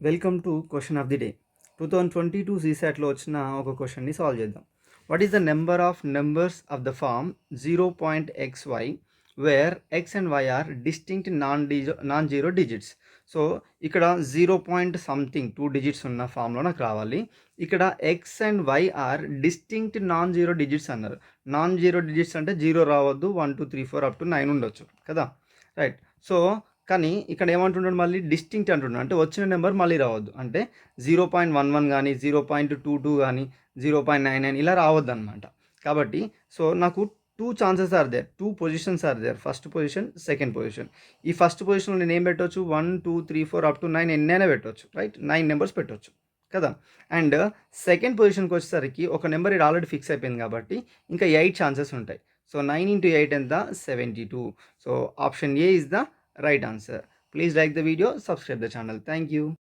Welcome to question of the day 2022 సీసాట్లో వచ్చిన ఒక క్వశ్చన్ని సాల్వ్ చేద్దాం. What is the number of numbers of the form 0.xy where X and Y are distinct non zero digits. So ఇక్కడ 0 point something 2 digits ఉన్న ఫామ్లో నాకు రావాలి. ఇక్కడ X and Y are distinct non zero digits అన్నారు. Non zero digits అంటే 0 రావద్దు, 1 2 3 4 up to 9 ఉండొచ్చు కదా, రైట్. సో కానీ ఇక్కడ ఏమంటున్నాడు, మళ్ళీ డిస్టింక్ట్ అంటున్నాడు, అంటే వచ్చిన నెంబర్ మళ్ళీ రావద్దు. అంటే 0.11 కానీ 0.22 కానీ 0.99 ఇలా రావద్దు అనమాట. కాబట్టి సో నాకు 2 chances are there, 2 positions are there, first position, second position. ఈ ఫస్ట్ పొజిషన్లో నేను ఏం పెట్టవచ్చు, 1 2 3 4 అప్ టు 9 ఎన్నైనా పెట్టవచ్చు, రైట్. 9 నెంబర్స్ పెట్టవచ్చు కదా. అండ్ సెకండ్ పొజిషన్కి వచ్చేసరికి ఒక నెంబర్ ఇది ఆల్రెడీ ఫిక్స్ అయిపోయింది కాబట్టి ఇంకా 8 ఛాన్సెస్ ఉంటాయి. సో 9 into 8 ఎంత, 72. So option A is the right answer. Please like the video, subscribe the channel. Thank you.